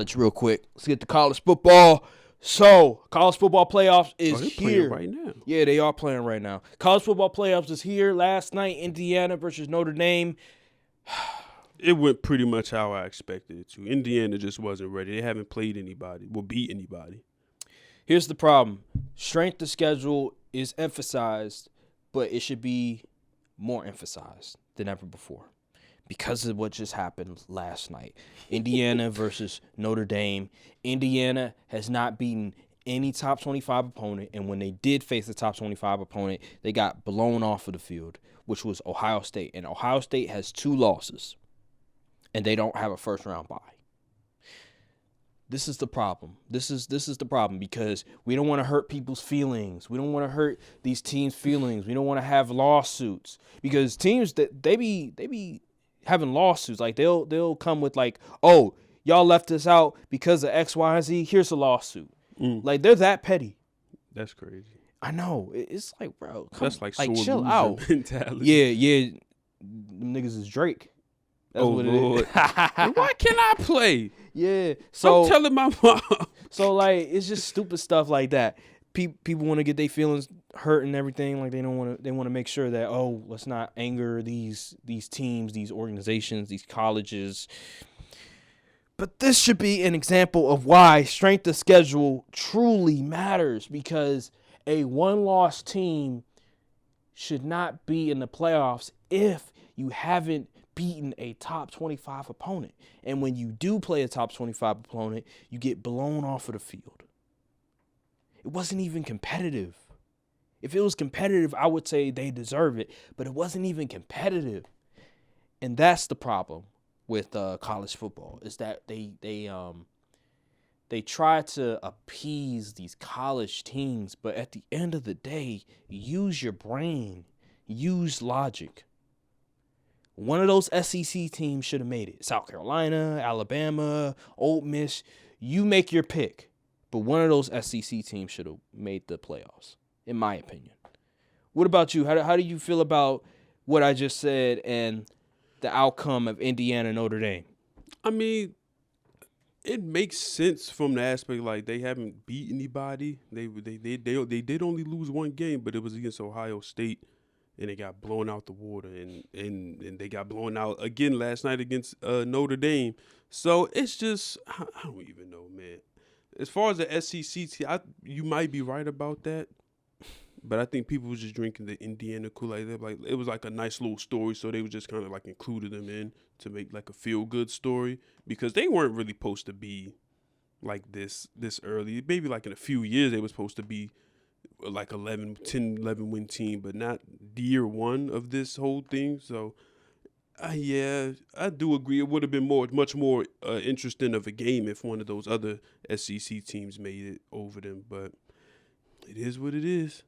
college real quick. Let's get to college football. So, college football playoffs is here. Playing right now. Yeah, they are playing right now. College football playoffs is here. Last night, Indiana versus Notre Dame. It went pretty much how I expected it to. Indiana just wasn't ready. They haven't played anybody, beat anybody. Here's the problem. Strength of schedule is emphasized, but it should be more emphasized than ever before because of what just happened last night. Indiana versus Notre Dame. Indiana has not beaten any top 25 opponent, and when they did face a top 25 opponent, they got blown off of the field, which was Ohio State. And Ohio State has 2 losses, and they don't have a first-round bye. This is the problem. This is the problem because we don't want to hurt people's feelings. We don't want to hurt these teams' feelings. We don't want to have lawsuits because teams that they be having lawsuits. Like they'll come with like, oh, y'all left us out because of X, Y, and Z. Here's a lawsuit. Like they're that petty. That's crazy. I know. It's like, bro, that's like chill out. Mentality. Yeah. Them niggas is Drake. That's what Lord. it is. Why can't I play? Yeah. So I'm telling my mom. So like it's just stupid stuff like that. People want to get their feelings hurt and everything. Like they want to make sure that let's not anger these teams, these organizations, these colleges. But this should be an example of why strength of schedule truly matters because a one-loss team should not be in the playoffs if you haven't beaten a top 25 opponent. And when you do play a top 25 opponent, you get blown off of the field. It wasn't even competitive. If it was competitive, I would say they deserve it, but it wasn't even competitive. And that's the problem with college football is that they try to appease these college teams, but at the end of the day, use your brain, use logic. One of those SEC teams should have made it. South Carolina, Alabama, Ole Miss. You make your pick. But one of those SEC teams should have made the playoffs, in my opinion. What about you? How do you feel about what I just said and the outcome of Indiana and Notre Dame? I mean, it makes sense from the aspect like they haven't beat anybody. They did only lose one game, but it was against Ohio State. And they got blown out the water, and they got blown out again last night against Notre Dame. So it's just, I don't even know, man. As far as the SEC, you might be right about that, but I think people were just drinking the Indiana Kool-Aid. Like it was like a nice little story, so they were just kind of like included them in to make like a feel-good story because they weren't really supposed to be like this early. Maybe like in a few years they were supposed to be like 11 win team, but not year one of this whole thing. So, yeah, I do agree. It would have been much more interesting of a game if one of those other SEC teams made it over them. But it is what it is.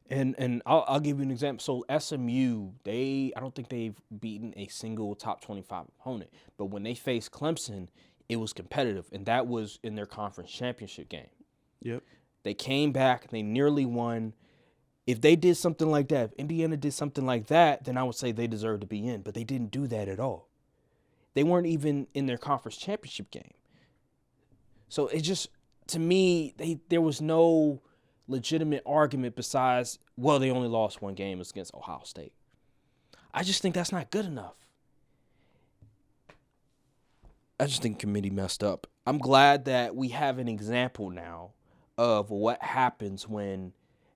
And I'll give you an example. So SMU, I don't think they've beaten a single top 25 opponent. But when they faced Clemson, it was competitive, and that was in their conference championship game. Yep. They came back. They nearly won. If they did something like that, if Indiana did something like that, then I would say they deserve to be in. But they didn't do that at all. They weren't even in their conference championship game. So it just, to me, there was no legitimate argument besides, well, they only lost one game against Ohio State. I just think that's not good enough. I just think the committee messed up. I'm glad that we have an example now of what happens when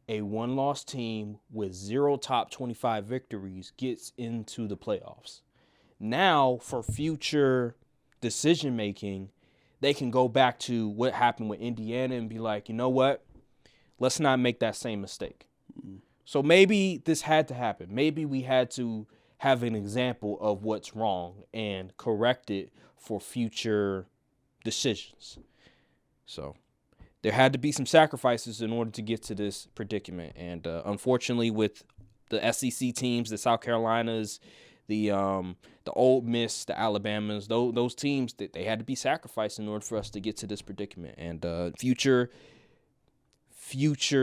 a one-loss team with 0 top 25 victories gets into the playoffs. Now, for future decision-making, they can go back to what happened with Indiana and be like, you know what? Let's not make that same mistake. Mm-hmm. So maybe this had to happen. Maybe we had to have an example of what's wrong and correct it for future decisions. So there had to be some sacrifices in order to get to this predicament. And unfortunately, with the SEC teams, the South Carolinas, the Ole Miss, the Alabamas, those teams, they had to be sacrificed in order for us to get to this predicament. And future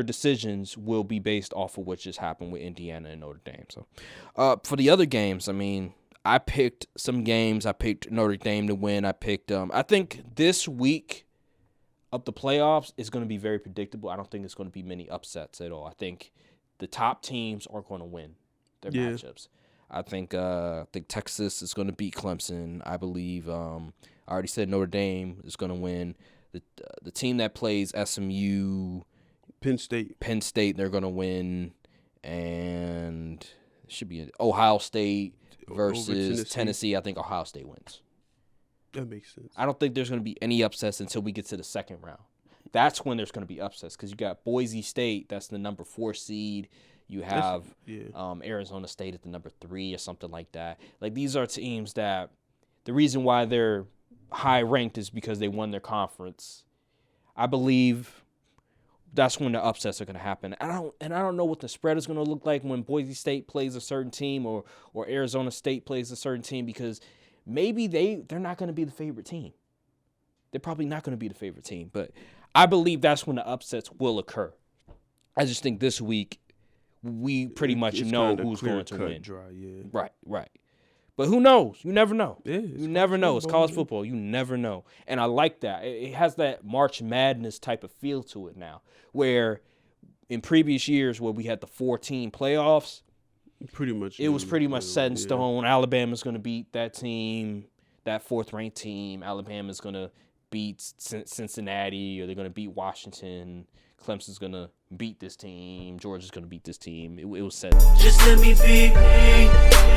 decisions will be based off of what just happened with Indiana and Notre Dame. So for the other games, I mean, I picked some games. I picked Notre Dame to win. I picked I think this week of the playoffs is going to be very predictable. I don't think there's going to be many upsets at all. I think the top teams are going to win their matchups. I think Texas is going to beat Clemson. I believe I already said Notre Dame is going to win. The team that plays SMU, Penn State, they're going to win, and it should be Ohio State versus Tennessee. I think Ohio State wins. That makes sense. I don't think there's going to be any upsets until we get to the second round. That's when there's going to be upsets because you got Boise State, that's the number 4 seed. You have Arizona State at the number 3 or something like that. Like, these are teams that the reason why they're high ranked is because they won their conference. I believe that's when the upsets are going to happen. I don't know what the spread is going to look like when Boise State plays a certain team or Arizona State plays a certain team, because maybe they're not going to be the favorite team. They're probably not going to be the favorite team, but I believe that's when the upsets will occur. I just think this week we pretty much know who's going to win. Right. But who knows? You never know. Yeah, you never know. It's college football. You never know. And I like that. It has that March Madness type of feel to it now, where in previous years where we had the 4-team playoffs, it was pretty much set in stone. Alabama's going to beat that team, that 4th-ranked team. Alabama's going to beat Cincinnati, or they're going to beat Washington. Clemson's going to beat this team. Georgia's going to beat this team. It was set. Just let me be me.